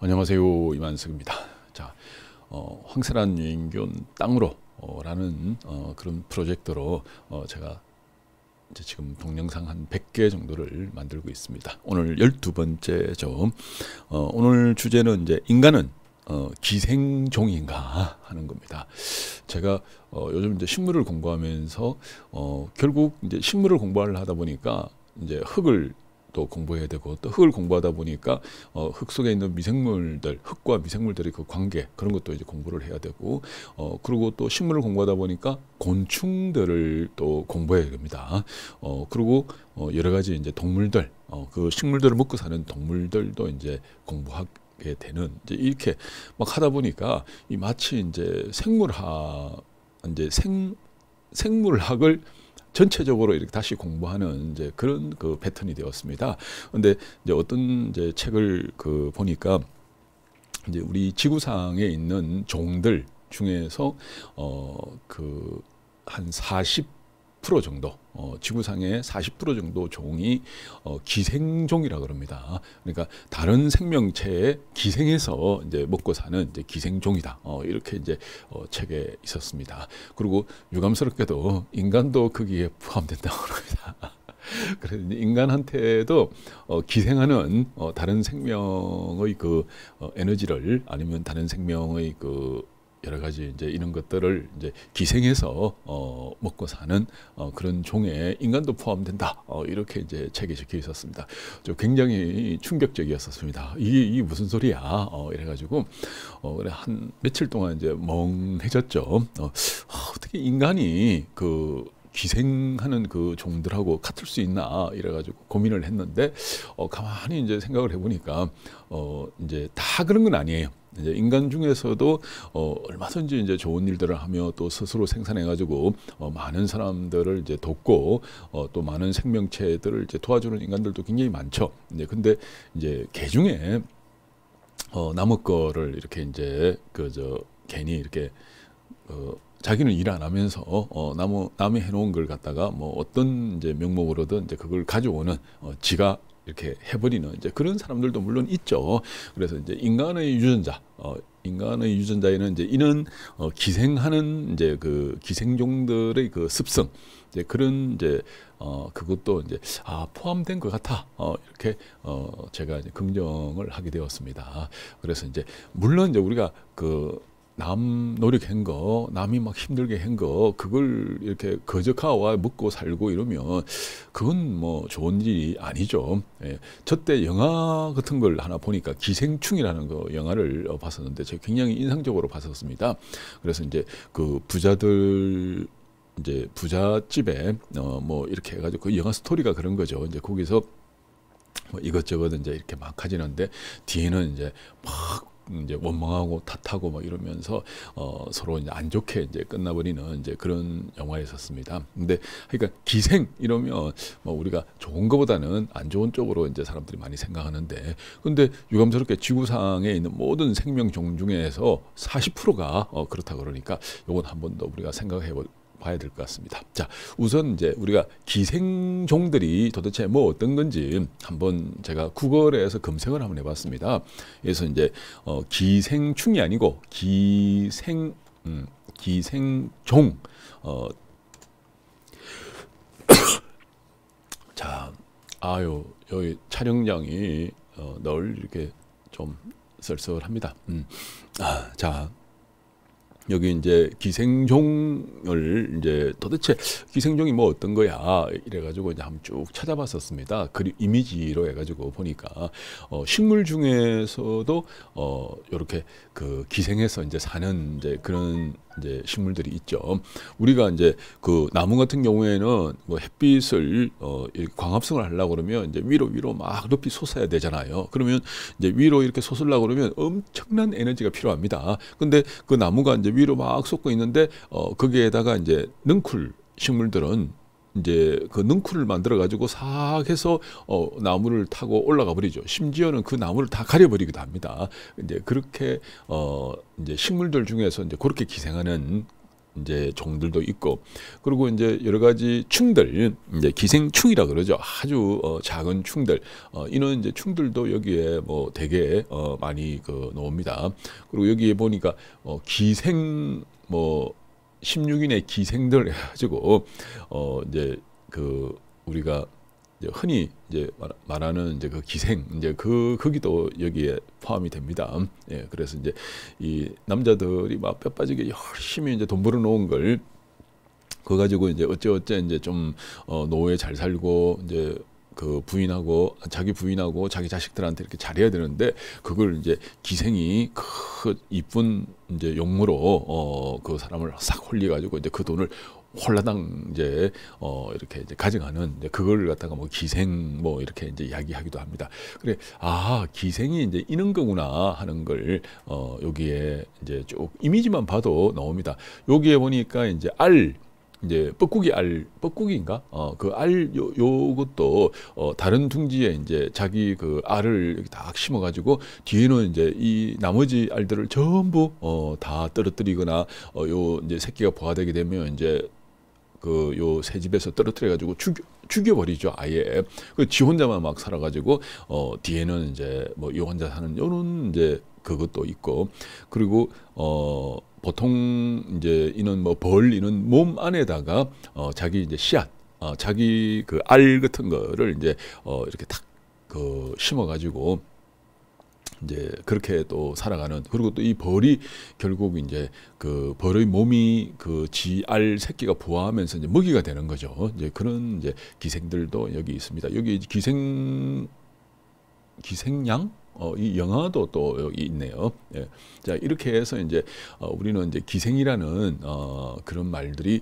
안녕하세요, 이만석입니다. 자, 황새란 유인균 땅으로 라는 그런 프로젝트로 제가 이제 지금 동영상 한 100개 정도를 만들고 있습니다. 오늘 12번째죠. 오늘 주제는 이제 인간은 기생종인가 하는 겁니다. 제가 요즘 이제 식물을 공부하면서 결국 이제 식물을 공부를 하다 보니까 이제 흙을 또 공부해야 되고, 또 흙을 공부하다 보니까 흙 속에 있는 미생물들, 흙과 미생물들의 그 관계, 그런 것도 이제 공부를 해야 되고, 그리고 또 식물을 공부하다 보니까 곤충들을 또 공부해야 됩니다. 그리고 여러 가지 이제 동물들, 그 식물들을 먹고 사는 동물들도 이제 공부하게 되는, 이제 이렇게 막 하다 보니까 이 마치 이제 생물학을 전체적으로 이렇게 다시 공부하는 이제 그런 그 패턴이 되었습니다. 근데 이제 어떤 이제 책을 보니까 이제 우리 지구상에 있는 종들 중에서 한 40% 정도, 지구상의 40% 정도 종이 기생종이라 그럽니다. 그러니까 다른 생명체에 기생해서 이제 먹고 사는 이제 기생종이다. 이렇게 이제 책에 있었습니다. 그리고 유감스럽게도 인간도 거기에 포함된다고 합니다. 그래서 인간한테도 기생하는 다른 생명의 그 에너지를, 아니면 다른 생명의 그 여러 가지 이제 이런 것들을 이제 기생해서 먹고 사는 그런 종에 인간도 포함된다. 이렇게 이제 책에 적혀 있었습니다. 저 굉장히 충격적이었었습니다. 이게 무슨 소리야? 이래가지고 그래 한 며칠 동안 이제 멍해졌죠. 어떻게 인간이 그 기생하는 그 종들하고 같을 수 있나 이래가지고 고민을 했는데, 가만히 이제 생각을 해보니까 이제 다 그런 건 아니에요. 이제 인간 중에서도 얼마든지 이제 좋은 일들을 하며 또 스스로 생산해가지고 많은 사람들을 이제 돕고 또 많은 생명체들을 이제 도와주는 인간들도 굉장히 많죠. 이제 근데 이제 개 중에 남의 거를 이렇게 이제 괜히 이렇게 자기는 일 안 하면서 남이 해놓은 걸 갖다가 뭐 어떤 이제 명목으로든 이제 그걸 가져오는, 지가 이렇게 해버리는 이제 그런 사람들도 물론 있죠. 그래서 이제 인간의 유전자에는 이제 이런 기생하는 이제 그 기생종들의 그 습성, 이제 그런 이제 그것도 이제 포함된 것 같아. 이렇게 제가 이제 긍정을 하게 되었습니다. 그래서 이제 물론 이제 우리가 남 노력한 거, 남이 막 힘들게 한 거, 그걸 이렇게 거저가와 먹고 살고 이러면 그건 뭐 좋은 일이 아니죠. 예. 저때 영화 같은 걸 하나 보니까 기생충이라는 거 영화를 봤었는데 제가 굉장히 인상적으로 봤었습니다. 그래서 이제 그 부자들, 이제 부잣집에 뭐 이렇게 해가지고 그 영화 스토리가 그런 거죠. 이제 거기서 뭐 이것저것 이제 이렇게 막 하지는데 뒤에는 이제 막 이제 원망하고 탓하고 막 이러면서 서로 이제 안 좋게 이제 끝나버리는 이제 그런 영화였었습니다. 근데 그러니까 기생 이러면 뭐 우리가 좋은 것보다는 안 좋은 쪽으로 이제 사람들이 많이 생각하는데, 근데 유감스럽게 지구상에 있는 모든 생명종 중에서 40%가 그렇다 그러니까 요건 한 번 더 우리가 생각해 봐야 될 것 같습니다. 자, 우선 이제 우리가 기생종들이 도대체 뭐 어떤 건지 한번 제가 구글에서 검색을 한번 해봤습니다. 그래서 이제 기생충이 아니고 기생종. 자, 여기 촬영장이 늘 이렇게 좀 썰썰합니다. 자. 여기 이제 기생종을 이제 도대체 기생종이 뭐 어떤 거야 이래가지고 이제 한번 쭉 찾아봤었습니다. 그 이미지로 해가지고 보니까 식물 중에서도 이렇게 그 기생해서 이제 사는 이제 그런 이제 식물들이 있죠. 우리가 이제 그 나무 같은 경우에는 뭐 햇빛을 광합성을 하려고 그러면 이제 위로 막 높이 솟아야 되잖아요. 그러면 이제 위로 이렇게 솟으려고 그러면 엄청난 에너지가 필요합니다. 근데 그 나무가 이제 위로 막 솟고 있는데 거기에다가 이제 능쿨 식물들은 이제 그 능쿨을 만들어 가지고 싹 해서 나무를 타고 올라가 버리죠. 심지어는 그 나무를 다 가려버리기도 합니다. 이제 그렇게 이제 식물들 중에서 이제 그렇게 기생하는 이제 종들도 있고, 그리고 이제 여러 가지 충들, 이제 기생충이라 그러죠. 아주 작은 충들, 이런 이제 충들도 여기에 뭐 되게 많이 나옵니다. 그리고 여기에 보니까 기생 뭐 16인의 기생들 해가지고 이제 우리가 이제 흔히 이제 말하는 이제 그 기생, 이제 거기도 여기에 포함이 됩니다. 예, 그래서 이제 이 남자들이 막 뼈 빠지게 열심히 이제 돈 벌어 놓은 걸 그거 가지고 이제 어째 이제 좀 노후에 잘 살고 이제 자기 부인하고 자기 자식들한테 이렇게 잘해야 되는데, 그걸 이제 기생이 이쁜 이제 용무로 그 사람을 싹 홀려가지고 이제 그 돈을 홀라당 이제 이렇게 이제 가져가는, 이제 그걸 갖다가 뭐 기생 뭐 이렇게 이제 이야기하기도 합니다. 그래, 기생이 이제 이런 거구나 하는 걸 여기에 이제 쭉 이미지만 봐도 나옵니다. 여기에 보니까 이제 이제 뻐꾸기인가? 그 요것도 다른 둥지에 이제 자기 그 알을 이렇게 딱 심어가지고 뒤에는 이제 이 나머지 알들을 전부 다 떨어뜨리거나 요 이제 새끼가 부화되게 되면 이제 요 새 집에서 떨어뜨려가지고 죽여버리죠, 아예. 지 혼자만 막 살아가지고 뒤에는 이제 뭐 요 혼자 사는 요런 이제 그것도 있고, 그리고 보통 이제 이는 뭐 이는 몸 안에다가 자기 이제 씨앗, 자기 그 알 같은 거를 이제 이렇게 탁 심어가지고 이제 그렇게 또 살아가는, 그리고 또 이 벌이 결국 이제 그 벌의 몸이 그 지 알 새끼가 부화하면서 이제 먹이가 되는 거죠. 이제 그런 이제 기생들도 여기 있습니다. 여기 기생양? 이 영화도 또 여기 있네요. 예. 자, 이렇게 해서 이제 우리는 이제 기생이라는 그런 말들이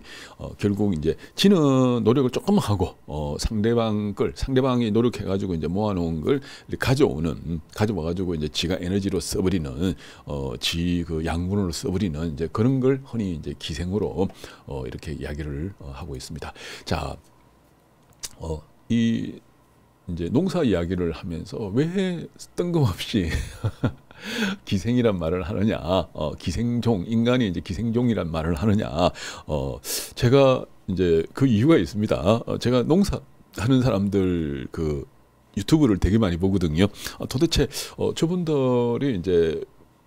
결국 이제 지는 노력을 조금 하고 상대방이 노력해가지고 이제 모아놓은 걸 가져와가지고 이제 지가 에너지로 써버리는 지 그 양분으로 써버리는 이제 그런 걸 흔히 이제 기생으로 이렇게 이야기를 하고 있습니다. 자, 이제 농사 이야기를 하면서 왜 뜬금없이 기생이란 말을 하느냐, 기생종, 인간이 이제 기생종이란 말을 하느냐, 제가 이제 그 이유가 있습니다. 제가 농사하는 사람들 그 유튜브를 되게 많이 보거든요. 도대체 저분들이 이제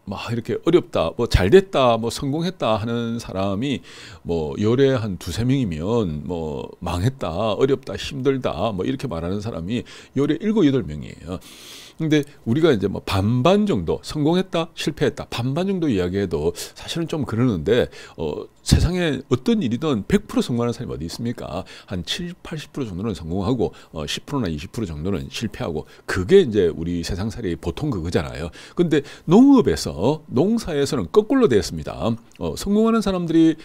막 이렇게 어렵다, 뭐 잘됐다, 뭐 성공했다 하는 사람이 뭐 열에 한 2~3명이면 뭐 망했다, 어렵다, 힘들다 뭐 이렇게 말하는 사람이 열에 7~8명이에요. 근데 우리가 이제 뭐 반반 정도 성공했다, 실패했다, 반반 정도 이야기해도 사실은 좀 그러는데 세상에 어떤 일이든 100% 성공하는 사람이 어디 있습니까? 한 70~80% 정도는 성공하고 10%나 20% 정도는 실패하고, 그게 이제 우리 세상살이 보통 그거잖아요. 근데 농사에서는 거꾸로 되었습니다. 성공하는 사람들이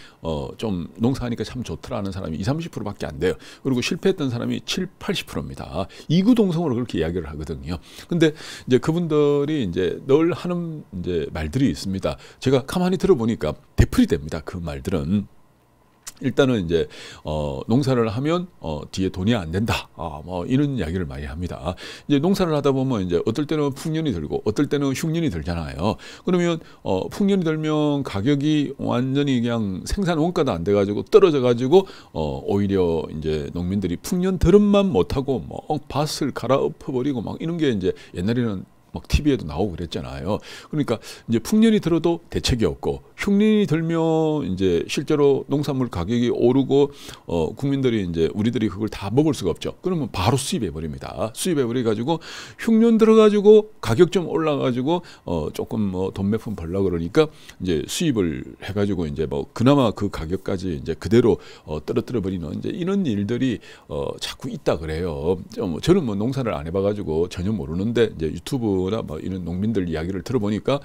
좀 농사하니까 참 좋더라 하는 사람이 20~30%밖에 안 돼요. 그리고 실패했던 사람이 70~80%입니다. 이구동성으로 그렇게 이야기를 하거든요. 근데 이제 그분들이 이제 늘 하는 이제 말들이 있습니다. 제가 가만히 들어보니까 되풀이 됩니다. 그 말들은. 일단은 이제 농사를 하면 뒤에 돈이 안 된다, 뭐 이런 이야기를 많이 합니다. 이제 농사를 하다 보면 이제 어떨 때는 풍년이 들고 어떨 때는 흉년이 들잖아요. 그러면 풍년이 들면 가격이 완전히 그냥 생산 원가도 안 돼가지고 떨어져가지고 오히려 이제 농민들이 풍년 들음만 못하고 뭐 밭을 갈아엎어버리고 막 이런 게 이제 옛날에는 막 TV에도 나오고 그랬잖아요. 그러니까 이제 풍년이 들어도 대책이 없고, 흉년이 들면 이제 실제로 농산물 가격이 오르고 국민들이 이제 우리들이 그걸 다 먹을 수가 없죠. 그러면 바로 수입해 버립니다. 수입해 버려 가지고 흉년 들어 가지고 가격 좀 올라 가지고 조금 뭐 돈 몇 푼 벌려 그러니까 이제 수입을 해 가지고 이제 뭐 그나마 그 가격까지 이제 그대로 떨어뜨려 버리는 이제 이런 일들이 자꾸 있다 그래요. 저는 뭐 농사를 안 해봐 가지고 전혀 모르는데 이제 유튜브 나 뭐 이런 농민들 이야기를 들어보니까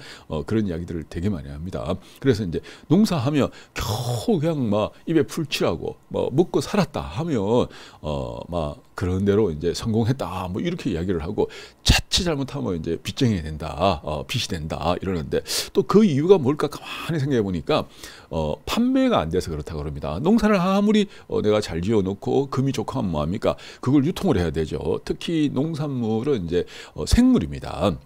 그런 이야기들을 되게 많이 합니다. 그래서 이제 농사하면 겨우 그냥 막 입에 풀칠하고 뭐 먹고 살았다 하면 막 그런 대로 이제 성공했다 뭐 이렇게 이야기를 하고, 자칫 잘못하면 이제 빚쟁이 된다, 빚이 된다 이러는데, 또 그 이유가 뭘까 가만히 생각해 보니까 판매가 안 돼서 그렇다고 그럽니다. 농사를 아무리 내가 잘 지어놓고 금이 좋고 하면 뭐합니까? 그걸 유통을 해야 되죠. 특히 농산물은 이제 생물입니다.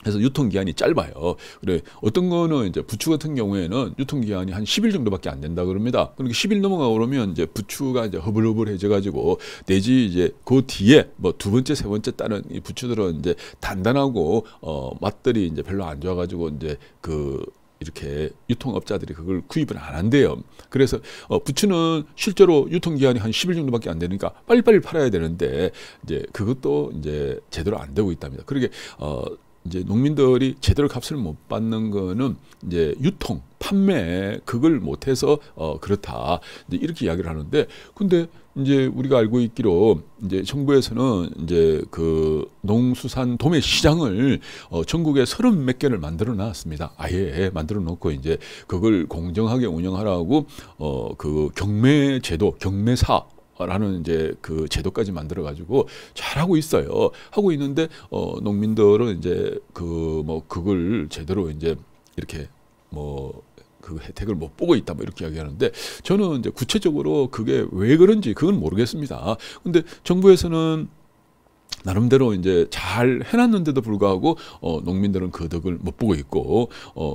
그래서 유통기한이 짧아요. 그래, 어떤 거는 이제 부추 같은 경우에는 유통기한이 한 10일 정도밖에 안 된다 그럽니다. 그러니까 10일 넘어가고 그러면 이제 부추가 이제 허블허블해져 가지고, 내지 이제 그 뒤에 뭐 두 번째, 세 번째 따른 이 부추들은 이제 단단하고 맛들이 이제 별로 안 좋아 가지고 이제 이렇게 유통업자들이 그걸 구입을 안 한대요. 그래서 부추는 실제로 유통기한이 한 10일 정도밖에 안 되니까 빨리빨리 팔아야 되는데, 이제 그것도 이제 제대로 안 되고 있답니다. 그러게 이제 농민들이 제대로 값을 못 받는 거는 이제 유통, 판매 그걸 못해서 그렇다, 이제 이렇게 이야기를 하는데, 근데 이제 우리가 알고 있기로 이제 정부에서는 이제 그 농수산 도매 시장을 전국에 30몇 개를 만들어 놨습니다. 아예 만들어 놓고 이제 그걸 공정하게 운영하라고 그 경매 제도, 경매사 라는 이제 그 제도까지 만들어 가지고 잘하고 있어요. 하고 있는데 농민들은 이제 그걸 제대로 이제 이렇게 그 혜택을 못 보고 있다, 뭐 이렇게 이야기하는데, 저는 이제 구체적으로 그게 왜 그런지 그건 모르겠습니다. 근데 정부에서는 나름대로 이제 잘 해놨는데도 불구하고 농민들은 그 덕을 못 보고 있고,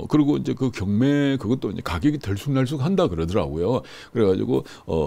그리고 이제 그 경매 그것도 이제 가격이 들쑥날쑥한다 그러더라고요. 그래가지고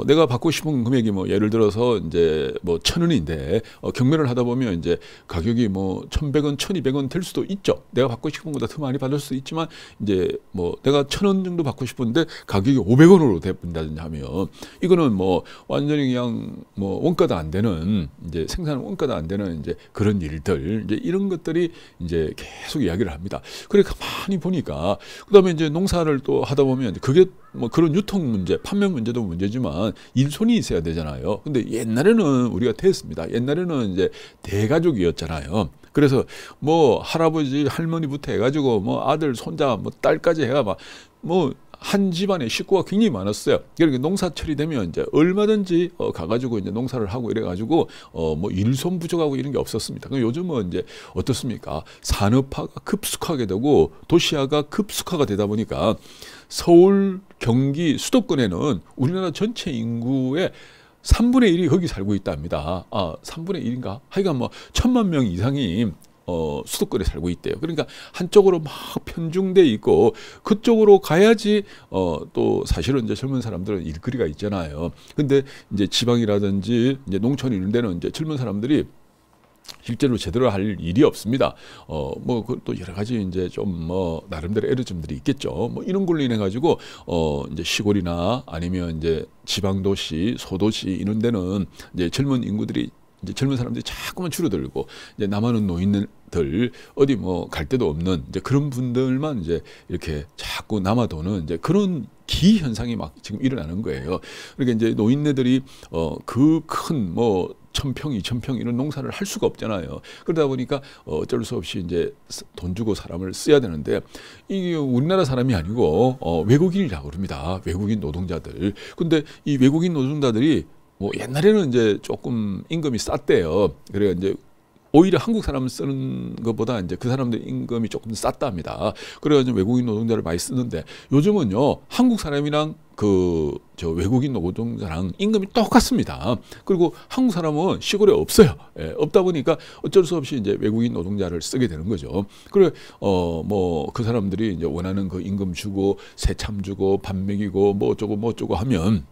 내가 받고 싶은 금액이 뭐 예를 들어서 이제 뭐 1,000원인데 경매를 하다 보면 이제 가격이 뭐 1,100원, 1,200원 될 수도 있죠. 내가 받고 싶은 것보다 더 많이 받을 수 있지만, 이제 뭐 내가 1,000원 정도 받고 싶은데 가격이 500원으로 된다든지 하면, 이거는 뭐 완전히 그냥 뭐 원가도 안 되는, 이제 생산 원가도 안 되는 이제 그런 일들, 이제 이런 것들이 이제 계속 이야기를 합니다. 그래 가만히 보니까, 그다음에 이제 농사를 또 하다 보면 그게 뭐 그런 유통 문제, 판매 문제도 문제지만 일손이 있어야 되잖아요. 근데 옛날에는 우리가 됐습니다. 옛날에는 이제 대가족이었잖아요. 그래서 뭐 할아버지 할머니부터 해가지고 뭐 아들 손자 뭐 딸까지 해가 막 뭐 한 집안에 식구가 굉장히 많았어요. 그러니까 농사철이 되면 이제 얼마든지 가가지고 이제 농사를 하고 이래가지고 뭐 일손 부족하고 이런 게 없었습니다. 그럼 요즘은 이제 어떻습니까? 산업화가 급속하게 되고 도시화가 급속화가 되다 보니까 서울, 경기, 수도권에는 우리나라 전체 인구의 3분의 1이 거기 살고 있답니다. 3분의 1인가? 하여간 뭐 1,000만 명 이상이 수도권에 살고 있대요. 그러니까 한쪽으로 막 편중돼 있고, 그쪽으로 가야지 또 사실은 이제 젊은 사람들은 일거리가 있잖아요. 근데 이제 지방이라든지 이제 농촌 이런 데는 이제 젊은 사람들이 실제로 제대로 할 일이 없습니다. 뭐 또 여러 가지 이제 좀 뭐 나름대로 애로점들이 있겠죠. 뭐 이런 걸로 인해 가지고 이제 시골이나 아니면 이제 지방 도시, 소도시 이런 데는 이제 젊은 인구들이, 이제 젊은 사람들이 자꾸만 줄어들고, 이제 남아는 노인들 어디 뭐 갈 데도 없는 이제 그런 분들만 이제 이렇게 자꾸 남아도는 이제 그런 기 현상이 막 지금 일어나는 거예요. 그러니까 이제 노인네들이 그 큰 뭐 1,000평, 2,000평 이런 농사를 할 수가 없잖아요. 그러다 보니까 어쩔 수 없이 이제 돈 주고 사람을 써야 되는데, 이게 우리나라 사람이 아니고 외국인이라고 그럽니다. 외국인 노동자들. 근데 이 외국인 노동자들이 뭐 옛날에는 이제 조금 임금이 쌌대요. 그래 이제 오히려 한국 사람을 쓰는 것보다 이제 그 사람들 임금이 조금 쌌다 합니다. 그래가지고 외국인 노동자를 많이 쓰는데, 요즘은요 한국 사람이랑 저 외국인 노동자랑 임금이 똑같습니다. 그리고 한국 사람은 시골에 없어요. 없다 보니까 어쩔 수 없이 이제 외국인 노동자를 쓰게 되는 거죠. 그래 뭐 그 사람들이 이제 원하는 그 임금 주고 새참 주고 밥 먹이고 뭐 어쩌고 하면,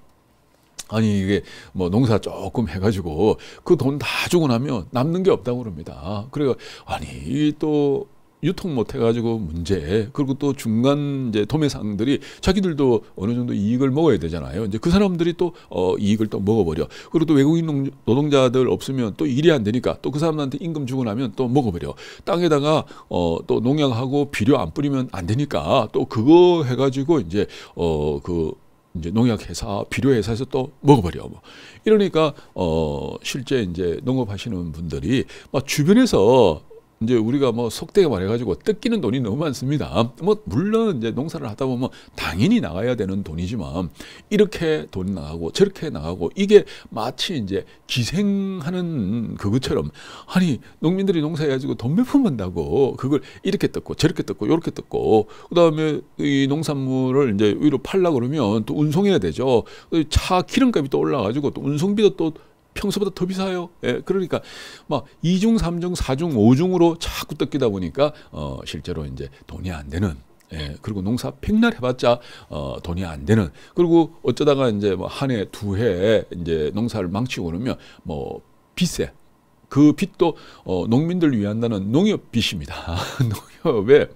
아니 이게 뭐 농사 조금 해가지고 그 돈 다 주고 나면 남는 게 없다고 그럽니다. 그래가 아니 이게 또 유통 못 해가지고 문제, 그리고 또 중간 이제 도매상들이 자기들도 어느 정도 이익을 먹어야 되잖아요. 이제 그 사람들이 또 이익을 또 먹어버려. 그리고 또 외국인 노동자들 없으면 또 일이 안 되니까 또 그 사람한테 임금 주고 나면 또 먹어버려. 땅에다가 또 농약하고 비료 안 뿌리면 안 되니까 또 그거 해가지고 이제 이제 농약회사, 비료회사에서 또 먹어버려. 뭐. 이러니까 실제 이제 농업하시는 분들이 막 주변에서 이제 우리가 뭐 속되게 말해가지고 뜯기는 돈이 너무 많습니다. 뭐 물론 이제 농사를 하다 보면 당연히 나가야 되는 돈이지만, 이렇게 돈 나가고 저렇게 나가고 이게 마치 이제 기생하는 그것처럼, 아니 농민들이 농사해가지고 돈 몇 푼 번다고 그걸 이렇게 뜯고 저렇게 뜯고 요렇게 뜯고, 그다음에 이 농산물을 이제 위로 팔려고 그러면 또 운송해야 되죠. 차 기름값이 또 올라가지고 또 운송비도 또 평소보다 더 비싸요. 예, 그러니까 막 2중, 3중, 4중, 5중으로 자꾸 뜯기다 보니까 실제로 이제 돈이 안 되는. 예, 그리고 농사 백날 해봤자 돈이 안 되는. 그리고 어쩌다가 이제 뭐 한 해, 두 해 이제 농사를 망치고 그러면 뭐 빚세. 그 빚도 농민들 위한다는 농협 빚입니다. 농협에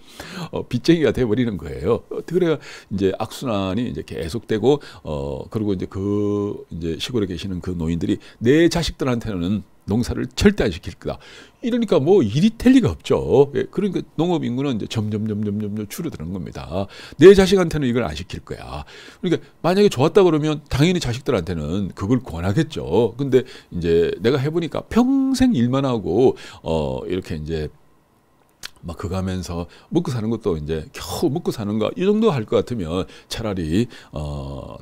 빚쟁이가 돼버리는 거예요. 그래야 이제 악순환이 이제 계속되고 그리고 이제 이제 시골에 계시는 그 노인들이 내 자식들한테는 농사를 절대 안 시킬 거다. 이러니까 뭐 일이 될 리가 없죠. 예, 그러니까 농업 인구는 이제 점점 줄어드는 겁니다. 내 자식한테는 이걸 안 시킬 거야. 그러니까 만약에 좋았다 그러면 당연히 자식들한테는 그걸 권하겠죠. 근데 이제 내가 해보니까 평생 일만 하고 이렇게 이제 막 그거 하면서 먹고 사는 것도 이제 겨우 먹고 사는가 이 정도 할 것 같으면 차라리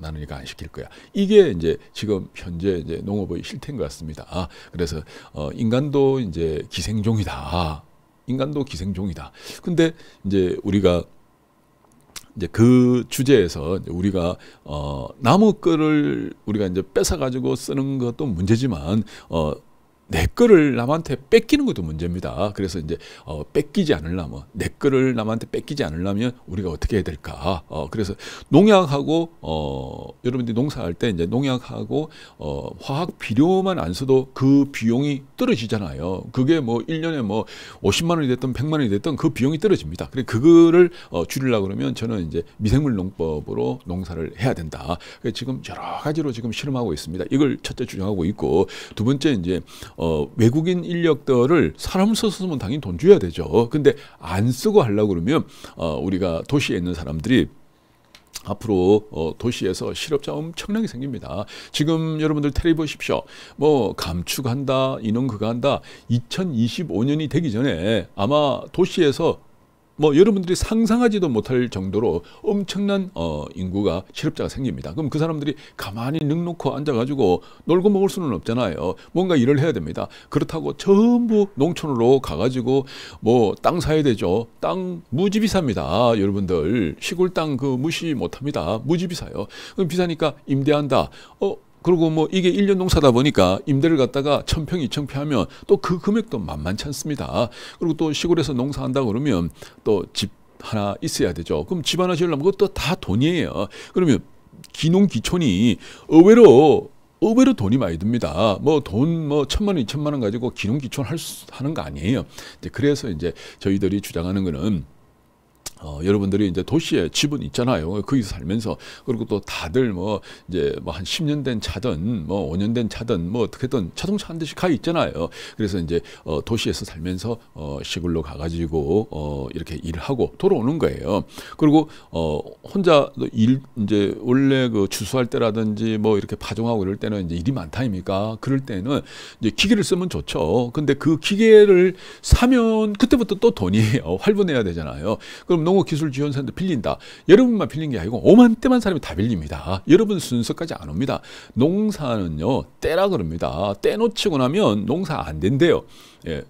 나는 이거 안 시킬 거야. 이게 이제 지금 현재 이제 농업의 실태인 것 같습니다. 그래서 인간도 이제 기생종이다. 인간도 기생종이다. 근데 이제 우리가 이제 그 주제에서 우리가 나무 거를 우리가 이제 뺏어 가지고 쓰는 것도 문제지만 내 거를 남한테 뺏기는 것도 문제입니다. 그래서 이제 뺏기지 않으려면 내 거를 남한테 뺏기지 않으려면 우리가 어떻게 해야 될까? 그래서 농약하고 여러분들이 농사할 때 이제 농약하고 화학 비료만 안 써도 그 비용이 떨어지잖아요. 그게 뭐 1년에 뭐 50만 원이 됐든 100만 원이 됐든 그 비용이 떨어집니다. 그래 그거를 줄이려고 그러면 저는 이제 미생물 농법으로 농사를 해야 된다. 지금 여러 가지로 지금 실험하고 있습니다. 이걸 첫째 주장하고 있고 두 번째 이제 외국인 인력들을 사람 써서 쓰면 당연히 돈 줘야 되죠. 근데 안 쓰고 하려고 그러면 우리가 도시에 있는 사람들이 앞으로 도시에서 실업자 엄청나게 생깁니다. 지금 여러분들 텔레비 보십시오. 뭐 감축한다, 이런 그거 한다. 2025년이 되기 전에 아마 도시에서 뭐 여러분들이 상상하지도 못할 정도로 엄청난 인구가 실업자가 생깁니다. 그럼 그 사람들이 가만히 넋놓고 앉아가지고 놀고 먹을 수는 없잖아요. 뭔가 일을 해야 됩니다. 그렇다고 전부 농촌으로 가가지고 뭐 땅 사야 되죠. 땅 무지 비쌉니다. 여러분들 시골 땅 그 무시 못합니다. 무지 비싸요. 그럼 비싸니까 임대한다. 그리고 뭐 이게 1년 농사다 보니까 임대를 갖다가 1000평, 2000평 하면 또 그 금액도 만만치 않습니다. 그리고 또 시골에서 농사한다 그러면 또 집 하나 있어야 되죠. 그럼 집 하나 지으려면 그것도 다 돈이에요. 그러면 기농기촌이 의외로 돈이 많이 듭니다. 뭐 돈 뭐 1000만 원, 2000만 원 가지고 기농기촌 하는 거 아니에요. 저희들이 이제 저희들이 주장하는 거는 여러분들이 이제 도시에 집은 있잖아요. 거기서 살면서 그리고 또 다들 뭐 이제 뭐 한 10년 된 차든 뭐 5년 된 차든 뭐 어떻게든 자동차 한 대씩 가 있잖아요. 그래서 이제 도시에서 살면서 시골로 가가지고 이렇게 일을 하고 돌아오는 거예요. 그리고 혼자 이제 원래 그 추수할 때라든지 뭐 이렇게 파종하고 이럴 때는 이제 일이 많다 아닙니까? 그럴 때는 이제 기계를 쓰면 좋죠. 근데 그 기계를 사면 그때부터 또 돈이에요. 할부내야 되잖아요. 그럼 농업기술지원센터 빌린다. 여러분만 빌린 게 아니고 5만 대만 사람이 다 빌립니다. 여러분 순서까지 안 옵니다. 농사는요 때라 그럽니다. 때 놓치고 나면 농사 안 된대요. 예.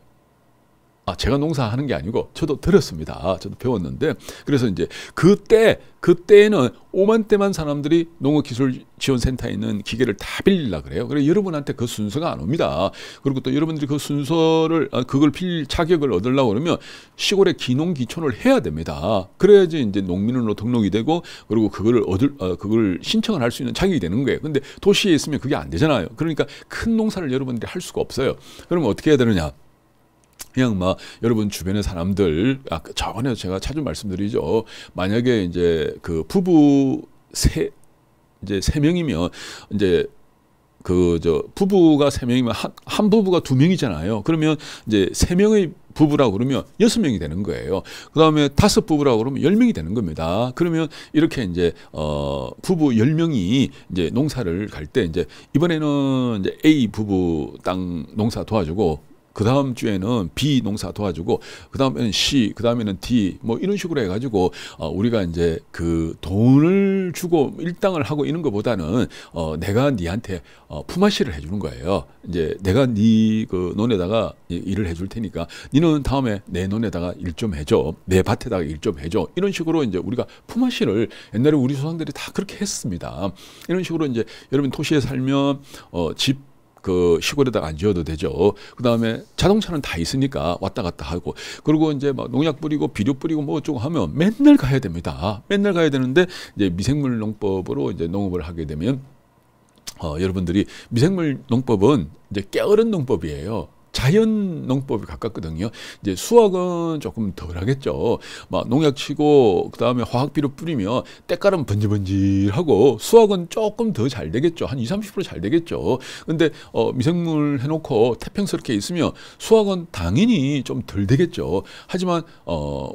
제가 농사하는 게 아니고 저도 들었습니다. 저도 배웠는데 그래서 이제 그때는 5만 대만 사람들이 농업기술지원센터에 있는 기계를 다 빌리려고 그래요. 그래서 여러분한테 그 순서가 안 옵니다. 그리고 또 여러분들이 그 순서를 그걸 빌릴 자격을 얻으려고 그러면 시골에 기농기촌을 해야 됩니다. 그래야지 이제 농민으로 등록이 되고 그리고 그걸 신청을 할 수 있는 자격이 되는 거예요. 근데 도시에 있으면 그게 안 되잖아요. 그러니까 큰 농사를 여러분들이 할 수가 없어요. 그러면 어떻게 해야 되느냐? 그냥 막 여러분 주변의 사람들 저번에 제가 자주 말씀드리죠. 만약에 이제 그 부부 세 명이면 이제 부부가 3명이면 한 부부가 2명이잖아요. 그러면 이제 3명의 부부라고 그러면 6명이 되는 거예요. 그 다음에 5부부라고 그러면 10명이 되는 겁니다. 그러면 이렇게 이제, 부부 10명이 이제 농사를 갈 때 이제 이번에는 이제 A 부부 땅 농사 도와주고 그 다음 주에는 B 농사 도와주고 그 다음에는 C, 그 다음에는 D 뭐 이런 식으로 해가지고 우리가 이제 그 돈을 주고 일당을 하고 이런 것보다는 내가 니한테 품앗이를 해주는 거예요. 이제 내가 니 그 논에다가 일을 해줄 테니까 니는 다음에 내 논에다가 일 좀 해줘, 내 밭에다가 일 좀 해줘. 이런 식으로 이제 우리가 품앗이를 옛날에 우리 조상들이 다 그렇게 했습니다. 이런 식으로 이제 여러분 도시에 살면 집 그 시골에다가 안 지어도 되죠. 그다음에 자동차는 다 있으니까 왔다 갔다 하고, 그리고 이제 막 농약 뿌리고 비료 뿌리고 뭐 어쩌고 하면 맨날 가야 됩니다. 맨날 가야 되는데 이제 미생물 농법으로 이제 농업을 하게 되면 여러분들이 미생물 농법은 이제 깨어른 농법이에요. 자연 농법에 가깝거든요. 이제 수확은 조금 덜 하겠죠. 막 농약 치고 그다음에 화학 비료 뿌리면 때깔은 번질번질하고 수확은 조금 더 잘 되겠죠. 한 20-30% 잘 되겠죠. 근데 미생물 해놓고 태평스럽게 있으면 수확은 당연히 좀 덜 되겠죠. 하지만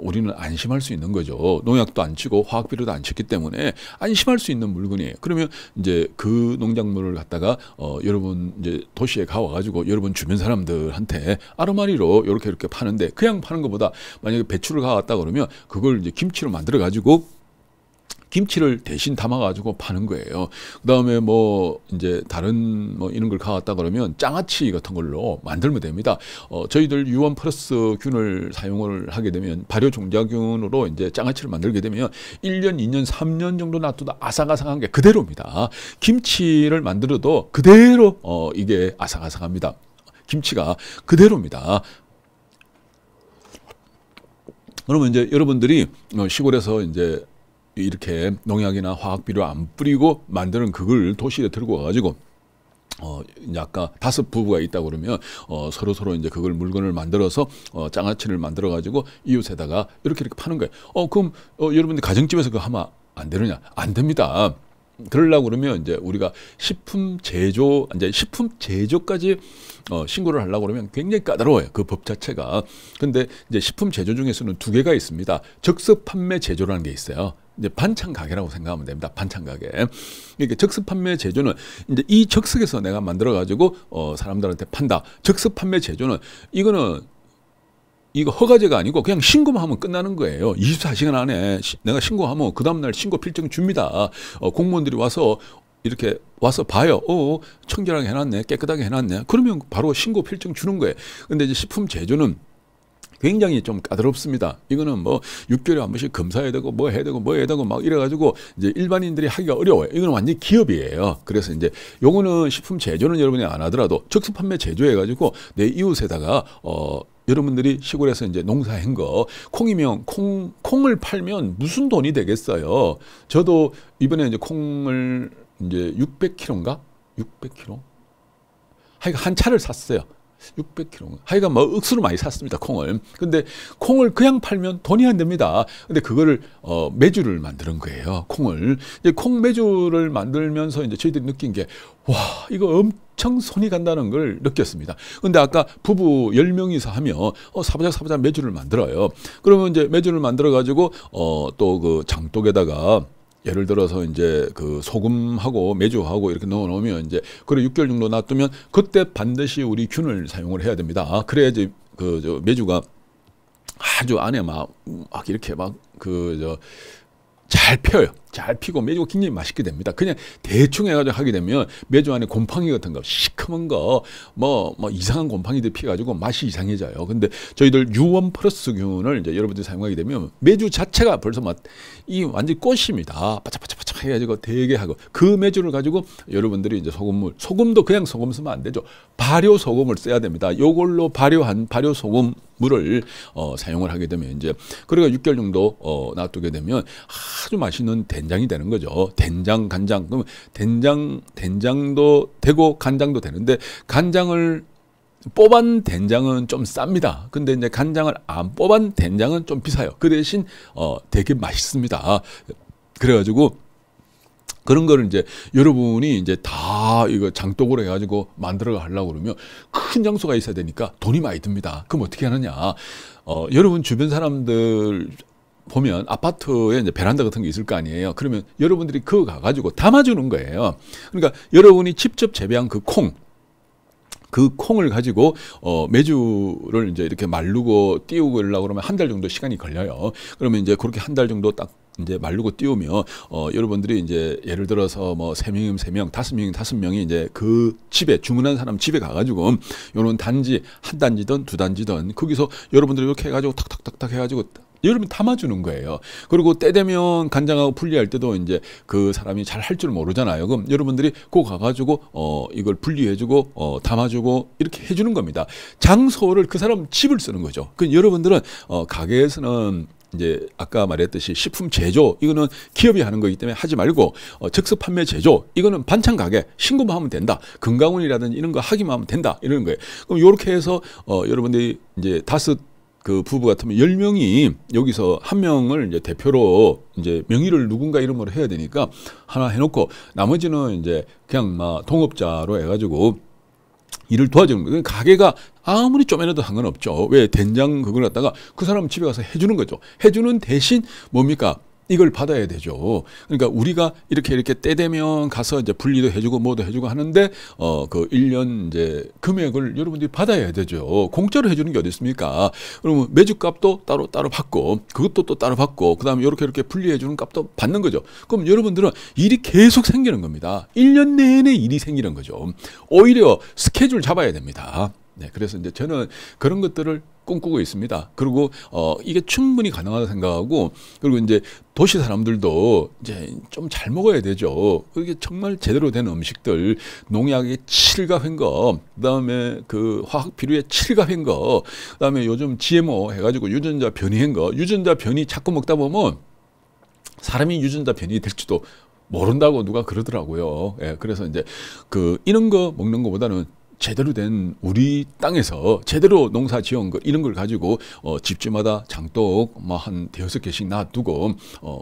우리는 안심할 수 있는 거죠. 농약도 안 치고 화학 비료도 안 쳤기 때문에 안심할 수 있는 물건이에요. 그러면 이제 그 농작물을 갖다가 여러분 이제 도시에 가와가지고 여러분 주변 사람들 한테 아르마리로 이렇게 파는데, 그냥 파는 것보다 만약에 배추를 가왔다 그러면 그걸 이제 김치로 만들어 가지고 김치를 대신 담아 가지고 파는 거예요. 그다음에 뭐 이제 다른 뭐 이런 걸 가왔다 그러면 장아찌 같은 걸로 만들면 됩니다. 저희들 유원 플러스 균을 사용을 하게 되면 발효 종자균으로 이제 장아찌를 만들게 되면 1년, 2년, 3년 정도 놔두다 아삭아삭한 게 그대로입니다. 김치를 만들어도 그대로 이게 아삭아삭합니다. 김치가 그대로입니다. 그러면 이제 여러분들이 시골에서 이제 이렇게 농약이나 화학 비료 안 뿌리고 만드는 그걸 도시에 들고 와가지고 이제 아까 5 부부가 있다 그러면 서로 이제 그걸 물건을 만들어서 장아찌를 만들어 가지고 이웃에다가 이렇게 파는 거예요. 그럼 여러분들 가정집에서 그거 하면 안 되느냐? 안 됩니다. 그러려고 그러면 이제 우리가 식품 제조까지 신고를 하려고 그러면 굉장히 까다로워요. 그 법 자체가. 근데 이제 식품 제조 중에서는 2개가 있습니다. 적습 판매 제조라는 게 있어요. 이제 반찬 가게라고 생각하면 됩니다. 반찬 가게. 이게 적습 판매 제조는 이제 이 적석에서 내가 만들어 가지고 사람들한테 판다. 적습 판매 제조는 이거 허가제가 아니고 그냥 신고만 하면 끝나는 거예요. 24시간 안에 내가 신고하면 그 다음날 신고 필증 줍니다. 공무원들이 이렇게 와서 봐요. 청결하게 해놨네, 깨끗하게 해놨네. 그러면 바로 신고 필증 주는 거예요. 근데 이제 식품 제조는 굉장히 좀 까다롭습니다. 이거는 뭐 6개월에 한 번씩 검사해야 되고 뭐 해야 되고 막 이래가지고 이제 일반인들이 하기가 어려워요. 이거는 완전 기업이에요. 그래서 이제 요거는 식품 제조는 여러분이 안 하더라도 적습 판매 제조해가지고 내 이웃에다가 여러분들이 시골에서 이제 농사한 거, 콩이면 콩을 팔면 무슨 돈이 되겠어요. 저도 이번에 이제 콩을 이제 600kg인가? 600kg? 하여간 한 차를 샀어요. 600kg. 하여간 뭐 억수로 많이 샀습니다, 콩을. 근데 콩을 그냥 팔면 돈이 안 됩니다. 근데 그거를 메주를 만드는 거예요, 콩을. 이제 콩 메주를 만들면서 이제 저희들이 느낀 게, 와, 이거 엄청 손이 간다는 걸 느꼈습니다. 근데 아까 부부 10명이서 하면 사부작 메주를 만들어요. 그러면 이제 메주를 만들어 가지고 또 그 장독에다가 예를 들어서 이제 그 소금하고 메주하고 이렇게 넣어 놓으면 이제 그래 6개월 정도 놔두면 그때 반드시 우리 균을 사용을 해야 됩니다. 그래야지 그 메주가 아주 안에 막 이렇게 잘 펴요. 잘 피고 메주가 굉장히 맛있게 됩니다. 그냥 대충 해가지고 하게 되면 메주 안에 곰팡이 같은 거, 시커먼 거, 뭐 이상한 곰팡이들 피가지고 맛이 이상해져요. 근데 저희들 유원 플러스 균을 이제 여러분들이 사용하게 되면 메주 자체가 벌써 이 완전 꽃입니다. 바짝바짝 해가지고 되게 하고 그 메주를 가지고 여러분들이 이제 소금도 그냥 소금 쓰면 안 되죠. 발효 소금을 써야 됩니다. 요걸로 발효한 발효 소금 물을 사용을 하게 되면 이제 그래가 6개월 정도 놔두게 되면 아주 맛있는 된장이 되는 거죠. 된장, 간장. 그러면 된장도 되고 간장도 되는데 간장을 뽑은 된장은 좀 쌉니다. 근데 이제 간장을 안 뽑은 된장은 좀 비싸요. 그 대신 되게 맛있습니다. 그래가지고 그런 거를 이제 여러분이 이제 다 이거 장독으로 해가지고 만들어 가려고 그러면 큰 장소가 있어야 되니까 돈이 많이 듭니다. 그럼 어떻게 하느냐? 여러분 주변 사람들 보면 아파트에 이제 베란다 같은 게 있을 거 아니에요. 그러면 여러분들이 그거 가가지고 담아주는 거예요. 그러니까 여러분이 직접 재배한 그 콩을 가지고 메주를 이제 이렇게 마르고 띄우고 하려고 그러면 한 달 정도 시간이 걸려요. 그러면 이제 그렇게 한 달 정도 딱 이제 마르고 띄우면 여러분들이 이제 예를 들어서 뭐 3명이면 3명, 5명이면 5명이 이제 그 집에 주문한 사람 집에 가가지고 요런 단지 한 단지든 두 단지든 거기서 여러분들이 이렇게 해가지고 탁탁탁탁 해가지고 여러분 담아주는 거예요. 그리고 때 되면 간장하고 분리할 때도 이제 그 사람이 잘 할 줄 모르잖아요. 그럼 여러분들이 꼭 가가지고 이걸 분리해주고 담아주고 이렇게 해주는 겁니다. 장소를 그 사람 집을 쓰는 거죠. 그 여러분들은 가게에서는 이제 아까 말했듯이 식품 제조 이거는 기업이 하는 거기 때문에 하지 말고 즉석 판매 제조 이거는 반찬 가게 신고만 하면 된다. 건강원이라든지 이런 거 하기만 하면 된다. 이러는 거예요. 그럼 이렇게 해서 여러분들이 이제 5 그 부부 같으면 10명이 여기서 한 명을 이제 대표로 이제 명의를 누군가 이름으로 해야 되니까 하나 해놓고 나머지는 이제 그냥 막 동업자로 해가지고 일을 도와주는 거예요. 가게가 아무리 쪼매나도 상관없죠. 왜 된장 그걸 갖다가 그 사람 집에 가서 해주는 거죠. 해주는 대신 뭡니까? 이걸 받아야 되죠. 그러니까 우리가 이렇게 때 되면 가서 이제 분리도 해주고 뭐도 해주고 하는데 그 1년 이제 금액을 여러분들이 받아야 되죠. 공짜로 해주는 게 어디 있습니까? 그러면 매주값도 따로 받고 그것도 또 따로 받고 그다음에 이렇게 분리해주는 값도 받는 거죠. 그럼 여러분들은 일이 계속 생기는 겁니다. 1년 내내 일이 생기는 거죠. 오히려 스케줄 잡아야 됩니다. 네, 그래서 이제 저는 그런 것들을 꿈꾸고 있습니다. 그리고 이게 충분히 가능하다 생각하고 그리고 이제 도시 사람들도 이제 좀 잘 먹어야 되죠. 그게 정말 제대로 된 음식들, 농약에 칠갑한 거, 그다음에 그 화학 비료에 칠갑한 거, 그다음에 요즘 GMO 해가지고 유전자 변이한 거, 유전자 변이 자꾸 먹다 보면 사람이 유전자 변이 될지도 모른다고 누가 그러더라고요. 예, 그래서 이제 이런 거 먹는 것보다는 제대로 된 우리 땅에서 제대로 농사 지은 거 이런 걸 가지고 집집마다 장독 한 5개씩 놔두고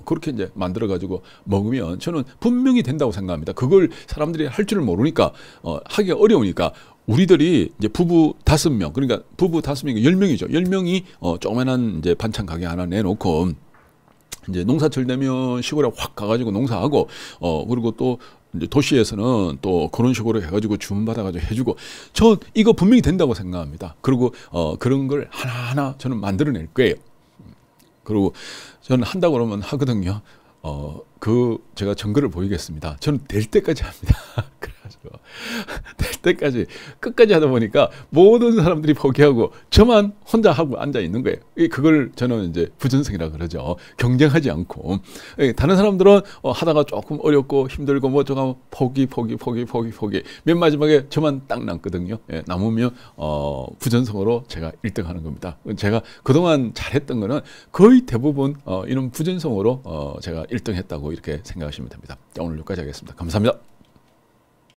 그렇게 이제 만들어 가지고 먹으면 저는 분명히 된다고 생각합니다. 그걸 사람들이 할 줄을 모르니까 하기가 어려우니까 우리들이 이제 부부 5명 그러니까 부부 5명이 10명이죠. 10명이 조그만한 이제 반찬 가게 하나 내놓고 이제 농사철 되면 시골에 확 가가지고 농사하고 그리고 또 이제 도시에서는 또 그런 식으로 해가지고 주문받아가지고 해주고 전 이거 분명히 된다고 생각합니다. 그리고 그런 걸 하나하나 저는 만들어낼 거예요. 그리고 저는 한다고 그러면 하거든요. 제가 증거를 보이겠습니다. 저는 될 때까지 합니다. 그래가지고 될 때까지 끝까지 하다 보니까 모든 사람들이 포기하고 저만 혼자 하고 앉아 있는 거예요. 그걸 저는 이제 부전승이라 그러죠. 경쟁하지 않고 다른 사람들은 하다가 조금 어렵고 힘들고 뭐 저가 포기. 맨 마지막에 저만 딱 남거든요. 예, 남으면 부전승으로 제가 1등하는 겁니다. 제가 그동안 잘했던 거는 거의 대부분 이런 부전승으로 제가 1등했다고 이렇게 생각하시면 됩니다. 자, 오늘 여기까지 하겠습니다. 감사합니다.